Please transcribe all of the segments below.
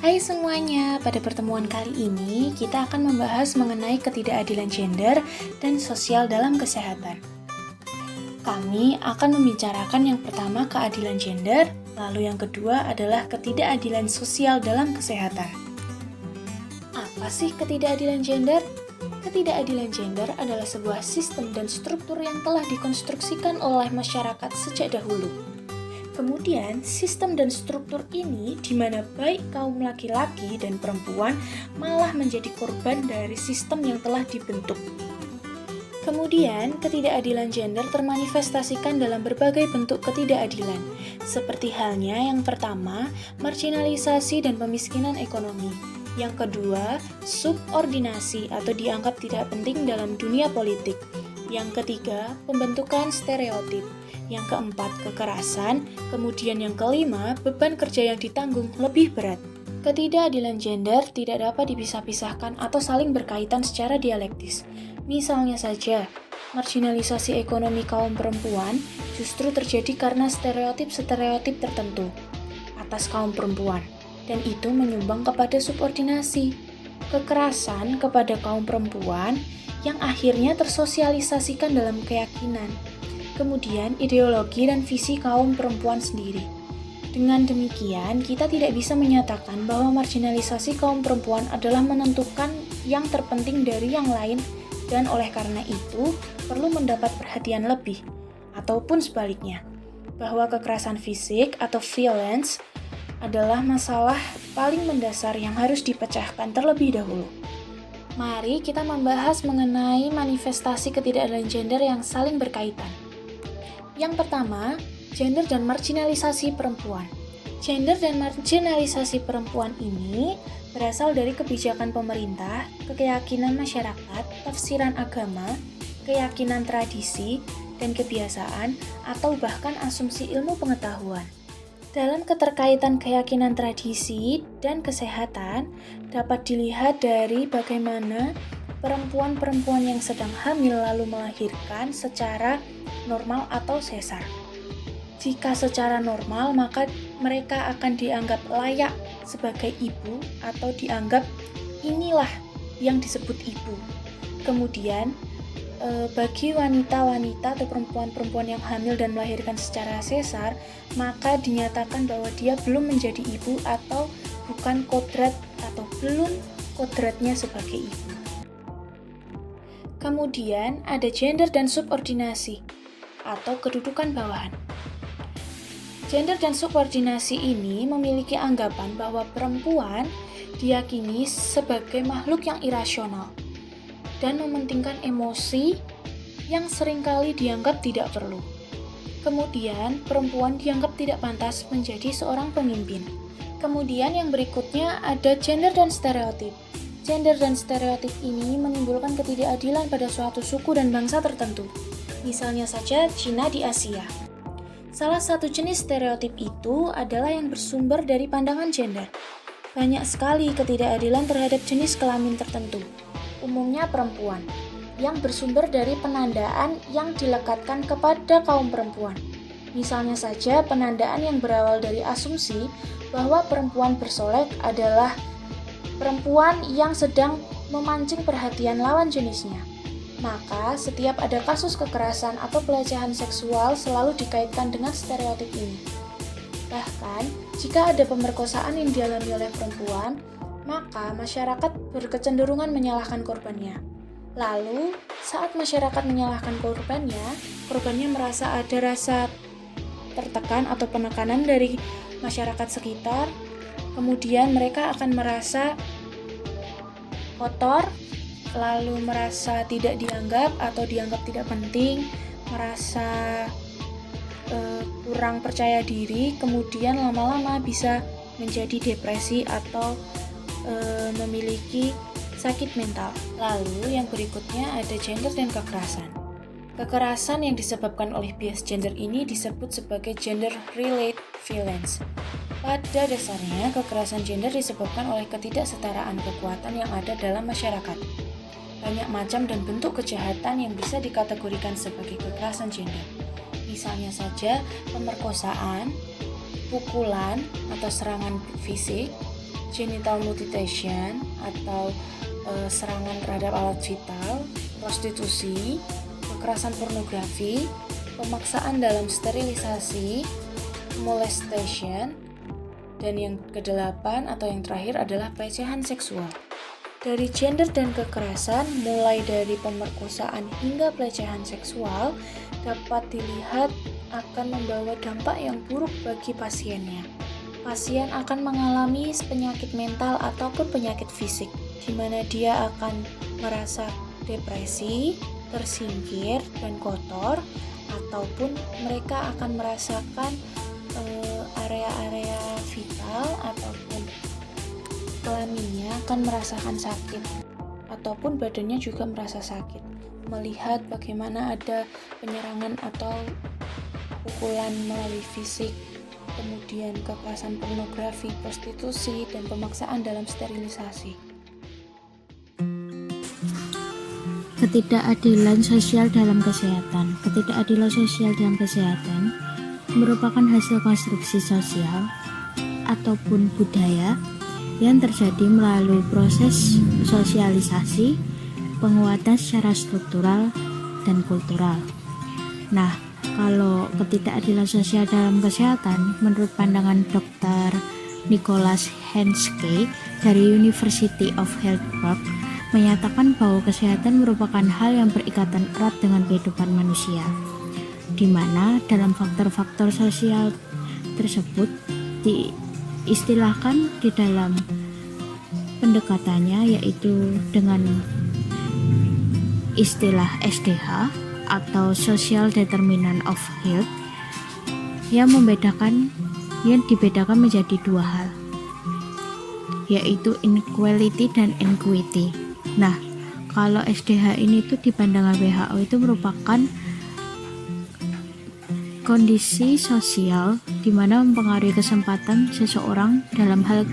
Hai semuanya, pada pertemuan kali ini kita akan membahas mengenai ketidakadilan gender dan sosial dalam kesehatan. Kami akan membicarakan yang pertama keadilan gender, lalu yang kedua adalah ketidakadilan sosial dalam kesehatan. Apa sih ketidakadilan gender? Ketidakadilan gender adalah sebuah sistem dan struktur yang telah dikonstruksikan oleh masyarakat sejak dahulu. Kemudian, sistem dan struktur ini di mana baik kaum laki-laki dan perempuan malah menjadi korban dari sistem yang telah dibentuk. Kemudian, ketidakadilan gender termanifestasikan dalam berbagai bentuk ketidakadilan, seperti halnya yang pertama, marginalisasi dan pemiskinan ekonomi. Yang kedua, subordinasi atau dianggap tidak penting dalam dunia politik. Yang ketiga, pembentukan stereotip. Yang keempat, kekerasan. Kemudian yang kelima, beban kerja yang ditanggung lebih berat. Ketidakadilan gender tidak dapat dipisah-pisahkan atau saling berkaitan secara dialektis. Misalnya saja, marginalisasi ekonomi kaum perempuan justru terjadi karena stereotip-stereotip tertentu atas kaum perempuan, dan itu menyumbang kepada subordinasi. Kekerasan kepada kaum perempuan yang akhirnya tersosialisasikan dalam keyakinan. Kemudian ideologi dan visi kaum perempuan sendiri. Dengan demikian, kita tidak bisa menyatakan bahwa marginalisasi kaum perempuan adalah menentukan yang terpenting dari yang lain dan oleh karena itu perlu mendapat perhatian lebih, ataupun sebaliknya, bahwa kekerasan fisik atau violence adalah masalah paling mendasar yang harus dipecahkan terlebih dahulu. Mari kita membahas mengenai manifestasi ketidakadilan gender yang saling berkaitan. Yang pertama, gender dan marginalisasi perempuan. Gender dan marginalisasi perempuan ini berasal dari kebijakan pemerintah, keyakinan masyarakat, tafsiran agama, keyakinan tradisi, dan kebiasaan, atau bahkan asumsi ilmu pengetahuan. Dalam keterkaitan keyakinan tradisi dan kesehatan, dapat dilihat dari bagaimana perempuan-perempuan yang sedang hamil lalu melahirkan secara normal atau sesar. Jika secara normal, maka mereka akan dianggap layak sebagai ibu atau dianggap inilah yang disebut ibu. Kemudian, bagi wanita-wanita atau perempuan-perempuan yang hamil dan melahirkan secara sesar, maka dinyatakan bahwa dia belum menjadi ibu atau bukan kodrat atau belum kodratnya sebagai ibu. Kemudian ada gender dan subordinasi atau kedudukan bawahan. Gender dan subordinasi ini memiliki anggapan bahwa perempuan diyakini sebagai makhluk yang irasional dan mementingkan emosi yang seringkali dianggap tidak perlu. Kemudian, perempuan dianggap tidak pantas menjadi seorang pemimpin. Kemudian yang berikutnya ada gender dan stereotip. Gender dan stereotip ini menimbulkan ketidakadilan pada suatu suku dan bangsa tertentu. Misalnya saja Cina di Asia. Salah satu jenis stereotip itu adalah yang bersumber dari pandangan gender. Banyak sekali ketidakadilan terhadap jenis kelamin tertentu, umumnya perempuan, yang bersumber dari penandaan yang dilekatkan kepada kaum perempuan. Misalnya saja penandaan yang berawal dari asumsi bahwa perempuan bersolek adalah perempuan yang sedang memancing perhatian lawan jenisnya. Maka, setiap ada kasus kekerasan atau pelecehan seksual selalu dikaitkan dengan stereotip ini. Bahkan, jika ada pemerkosaan yang dialami oleh perempuan, maka masyarakat berkecenderungan menyalahkan korbannya. Lalu, saat masyarakat menyalahkan korbannya merasa ada rasa tertekan atau penekanan dari masyarakat sekitar, kemudian mereka akan merasa kotor, lalu merasa tidak dianggap atau dianggap tidak penting, merasa kurang percaya diri, kemudian lama-lama bisa menjadi depresi atau memiliki sakit mental. Lalu yang berikutnya ada gender dan kekerasan. Kekerasan yang disebabkan oleh bias gender ini disebut sebagai gender-related violence. Pada dasarnya, kekerasan gender disebabkan oleh ketidaksetaraan kekuatan yang ada dalam masyarakat. Banyak macam dan bentuk kejahatan yang bisa dikategorikan sebagai kekerasan gender. Misalnya saja pemerkosaan, pukulan atau serangan fisik, genital mutilation atau serangan terhadap alat vital, prostitusi, kekerasan pornografi, pemaksaan dalam sterilisasi, molestation, dan yang kedelapan atau yang terakhir adalah pelecehan seksual. Dari gender dan kekerasan, mulai dari pemerkosaan hingga pelecehan seksual, dapat dilihat akan membawa dampak yang buruk bagi pasiennya. Pasien akan mengalami penyakit mental ataupun penyakit fisik, di mana dia akan merasa depresi, tersingkir, dan kotor, ataupun mereka akan merasakan area-area vital ataupun kelaminnya akan merasakan sakit, ataupun badannya juga merasa sakit. Melihat bagaimana ada penyerangan atau pukulan melalui fisik, kemudian kekerasan pornografi, prostitusi, dan pemaksaan dalam sterilisasi. Ketidakadilan sosial dalam kesehatan. Ketidakadilan sosial dalam kesehatan merupakan hasil konstruksi sosial ataupun budaya yang terjadi melalui proses sosialisasi, penguatan secara struktural dan kultural. Nah, kalau ketidakadilan sosial dalam kesehatan, menurut pandangan Dr. Nicholas Henske dari University of Heidelberg, menyatakan bahwa kesehatan merupakan hal yang berikatan erat dengan kehidupan manusia, di mana dalam faktor-faktor sosial tersebut diistilahkan di dalam pendekatannya, yaitu dengan istilah SDH atau Social Determinant of Health, yang dibedakan menjadi dua hal, yaitu inequality dan equity. Nah, kalau SDH ini tuh di pandangan WHO itu merupakan kondisi sosial di mana mempengaruhi kesempatan seseorang dalam hal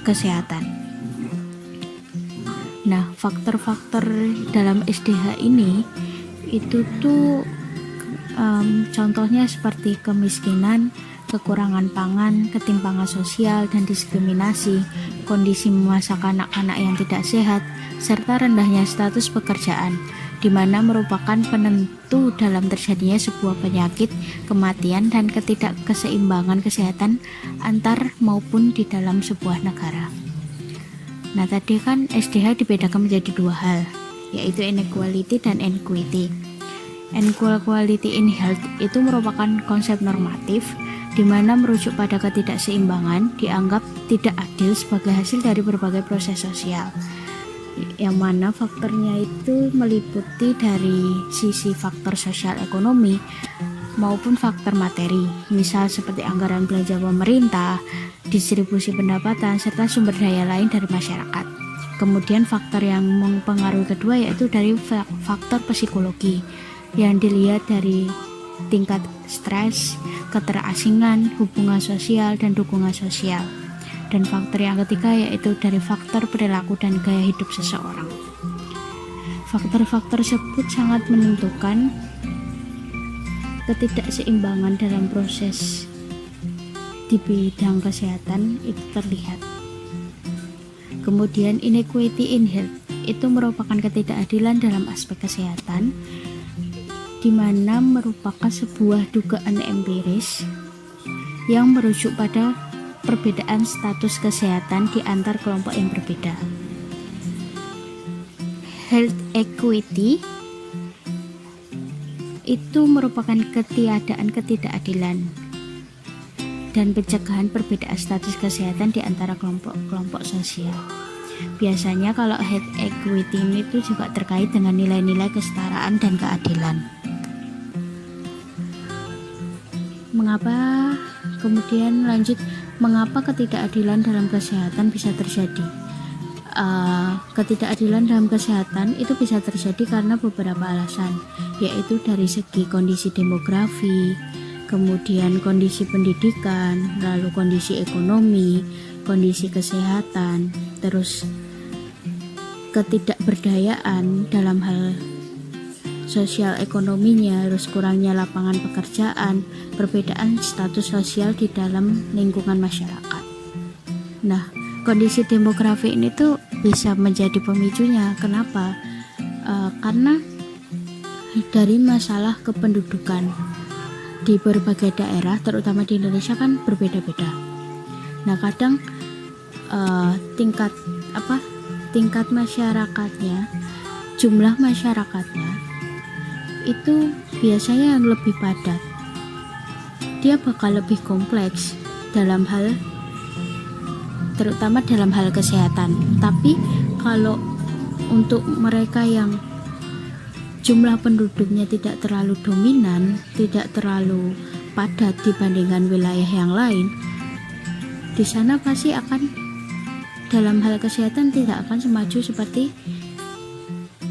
kesehatan. Nah, faktor-faktor dalam SDH ini itu tuh contohnya seperti kemiskinan, kekurangan pangan, ketimpangan sosial dan diskriminasi, kondisi memasak anak-anak yang tidak sehat, serta rendahnya status pekerjaan, di mana merupakan penentu dalam terjadinya sebuah penyakit, kematian, dan ketidakkeseimbangan kesehatan antar maupun di dalam sebuah negara. Nah, tadi kan SDH dibedakan menjadi dua hal, yaitu inequality dan equity. Inequality in health itu merupakan konsep normatif di mana merujuk pada ketidakseimbangan dianggap tidak adil sebagai hasil dari berbagai proses sosial, yang mana faktornya itu meliputi dari sisi faktor sosial ekonomi maupun faktor materi, misal seperti anggaran belanja pemerintah, distribusi pendapatan, serta sumber daya lain dari masyarakat. Kemudian faktor yang mempengaruhi kedua yaitu dari faktor psikologi, yang dilihat dari tingkat stres, keterasingan, hubungan sosial, dan dukungan sosial. Dan faktor yang ketiga yaitu dari faktor perilaku dan gaya hidup seseorang. Faktor-faktor tersebut sangat menentukan ketidakseimbangan dalam proses di bidang kesehatan itu terlihat. Kemudian inequity in health itu merupakan ketidakadilan dalam aspek kesehatan, di mana merupakan sebuah dugaan empiris yang merujuk pada perbedaan status kesehatan di antar kelompok yang berbeda. Health equity itu merupakan ketiadaan ketidakadilan dan pencegahan perbedaan status kesehatan di antara kelompok-kelompok sosial. Biasanya kalau health equity itu juga terkait dengan nilai-nilai kesetaraan dan keadilan. Mengapa ketidakadilan dalam kesehatan bisa terjadi? Ketidakadilan dalam kesehatan itu bisa terjadi karena beberapa alasan, yaitu dari segi kondisi demografi, kemudian kondisi pendidikan, lalu kondisi ekonomi, kondisi kesehatan, terus ketidakberdayaan dalam hal sosial ekonominya, terus kurangnya lapangan pekerjaan, perbedaan status sosial di dalam lingkungan masyarakat. Nah, kondisi demografi ini tuh bisa menjadi pemicunya. Kenapa? Karena dari masalah kependudukan di berbagai daerah, terutama di Indonesia kan berbeda-beda. Nah, kadang tingkat masyarakatnya, jumlah masyarakatnya itu biasanya yang lebih padat. Dia bakal lebih kompleks terutama dalam hal kesehatan. Tapi kalau untuk mereka yang jumlah penduduknya tidak terlalu dominan, tidak terlalu padat dibandingkan wilayah yang lain, di sana pasti akan dalam hal kesehatan tidak akan semaju seperti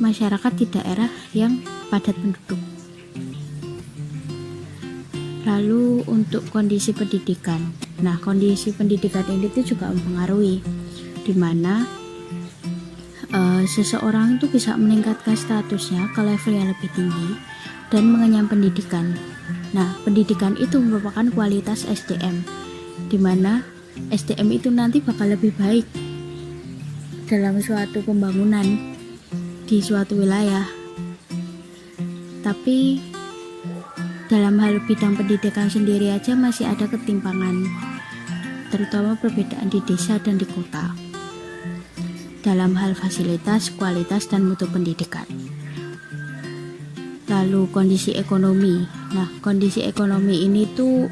masyarakat di daerah yang padat penduduk. Lalu untuk kondisi pendidikan. Nah, kondisi pendidikan ini tuh juga mempengaruhi, di mana seseorang itu bisa meningkatkan statusnya ke level yang lebih tinggi dan mengenyam pendidikan. Nah, pendidikan itu merupakan kualitas SDM, di mana SDM itu nanti bakal lebih baik dalam suatu pembangunan di suatu wilayah. Tapi dalam hal bidang pendidikan sendiri aja masih ada ketimpangan, terutama perbedaan di desa dan di kota dalam hal fasilitas, kualitas, dan mutu pendidikan. Lalu kondisi ekonomi. Nah, kondisi ekonomi ini tuh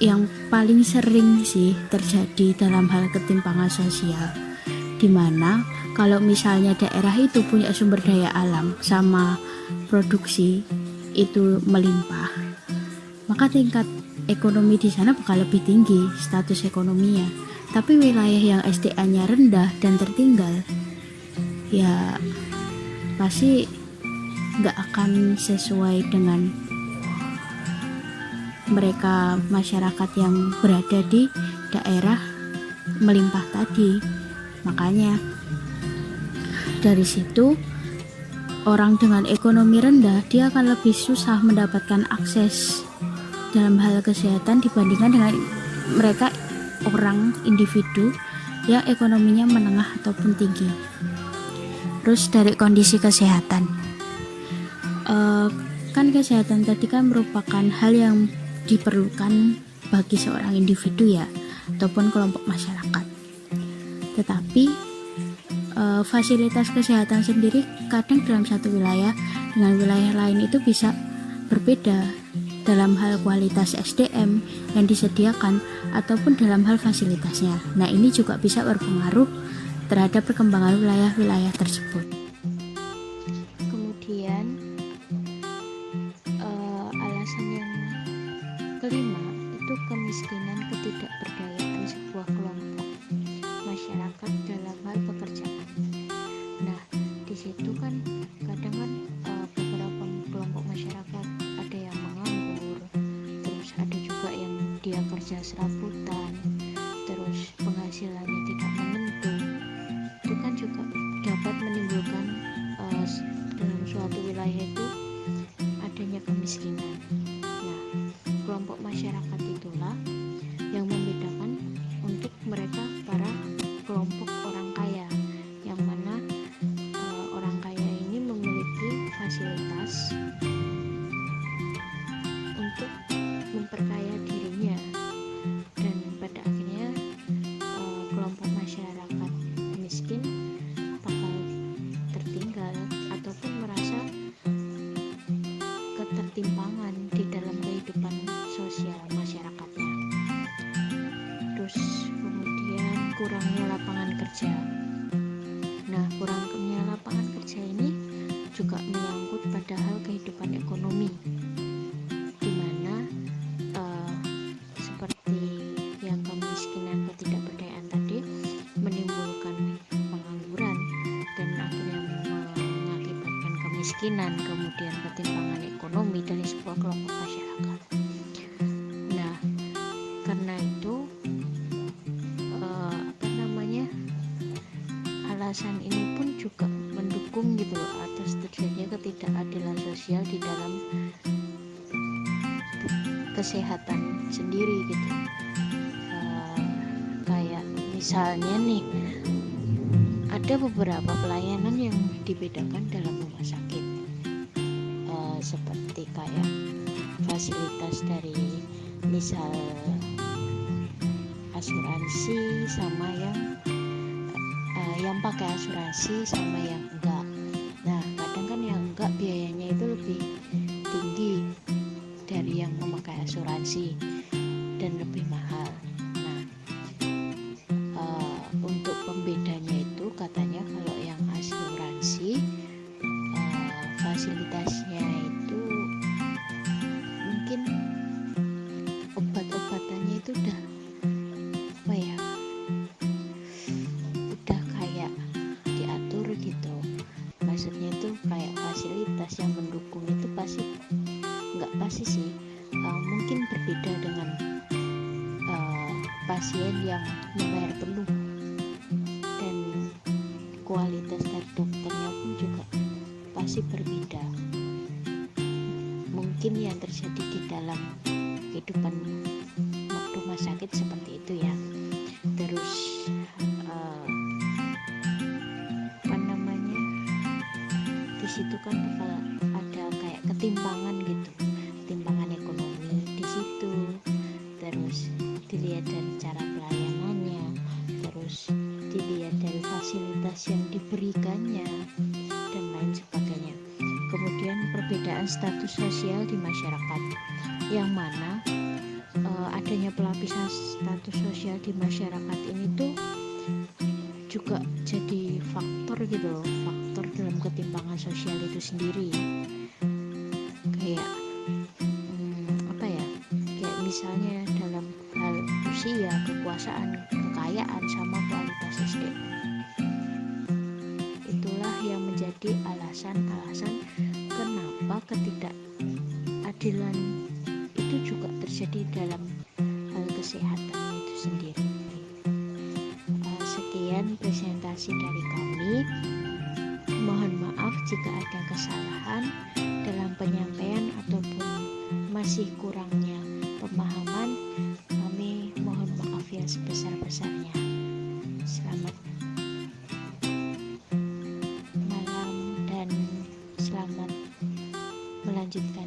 yang paling sering sih terjadi dalam hal ketimpangan sosial, dimana kalau misalnya daerah itu punya sumber daya alam sama produksi itu melimpah, maka tingkat ekonomi di sana bakal lebih tinggi status ekonominya. Tapi wilayah yang SDA-nya rendah dan tertinggal, ya pasti nggak akan sesuai dengan mereka masyarakat yang berada di daerah melimpah tadi. Makanya dari situ orang dengan ekonomi rendah dia akan lebih susah mendapatkan akses dalam hal kesehatan dibandingkan dengan mereka orang individu yang ekonominya menengah ataupun tinggi. Terus dari kondisi kesehatan, kan kesehatan tadi kan merupakan hal yang diperlukan bagi seorang individu ya, ataupun kelompok masyarakat. Tetapi fasilitas kesehatan sendiri kadang dalam satu wilayah dengan wilayah lain itu bisa berbeda dalam hal kualitas SDM yang disediakan ataupun dalam hal fasilitasnya. Nah, ini juga bisa berpengaruh terhadap perkembangan wilayah-wilayah tersebut. Kemudian alasan yang kelima itu kemiskinan, ketidakberdayaan sebuah kelompok masyarakat dalam hal pekerjaan. Nah, di situ kan kadang kan beberapa kelompok masyarakat ada yang menganggur, terus ada juga yang dia kerja serabutan, terus penghasilannya tidak menentu. Itu kan juga dapat menimbulkan dalam suatu wilayah itu adanya kemiskinan. Nah, kelompok masyarakat itulah yang membedakan untuk mereka para kelompok orang kaya, yang mana orang kaya ini memiliki fasilitas untuk memperkaya dirinya, dan pada akhirnya kelompok masyarakat miskin bakal tertinggal ataupun merasa ketertimpangan di dalam kehidupan sosial masyarakatnya. Terus kemudian kurangnya lapangan kerja. Nah, kurangnya lapangan kerja ini juga menyangkut pada hal kehidupan ekonomi, di mana seperti yang kemiskinan, ketidakberdayaan tadi menimbulkan pengangguran dan akhirnya mengakibatkan kemiskinan, kemudian ketimpangan ekonomi dari sebuah kelompok masyarakat. Nah, karena itu alasan ini pun juga mendukung gitu loh atas terjadinya ketidakadilan sosial di dalam kesehatan sendiri gitu. Misalnya nih, ada beberapa pelayanan yang dibedakan dalam rumah sakit, seperti kayak fasilitas dari misal asuransi sama yang pakai asuransi sama yang enggak. Nah, kadang kan yang enggak biayanya itu lebih tinggi dari yang memakai asuransi dan lebih mahal. Nah, untuk pembedanya itu katanya kalau yang asuransi fasilitasnya itu mungkin obat-obatannya itu udah kayak diatur gitu. Maksudnya itu kayak fasilitas yang mendukung itu nggak pasti sih, mungkin berbeda dengan pasien yang membayar penuh, dan kualitas dari dokternya pun juga pasti berbeda. Mungkin yang terjadi di dalam kehidupan rumah sakit seperti itu ya. Terus di situ kan bakal ada kayak ketimpangan gitu, ketimpangan ekonomi di situ. Terus dilihat dari cara pelayanannya, terus dilihat dari fasilitas yang diberikannya dan lain sebagainya. Kemudian perbedaan status sosial di masyarakat, yang mana adanya pelapisan status sosial di masyarakat ini tuh juga jadi faktor gitu, faktor dalam ketimpangan sosial itu sendiri. Kayak kayak misalnya dalam hal usia, kekuasaan, kekayaan, sama kualitas SDM. Itulah yang menjadi alasan-alasan kenapa ketidakadilan itu juga terjadi dalam hal kesehatan itu sendiri. Sekian presentasi dari kami. Mohon maaf jika ada kesalahan dalam penyampaian ataupun masih kurangnya pemahaman. Kami mohon maaf yang sebesar-besarnya. Selamat malam dan selamat melanjutkan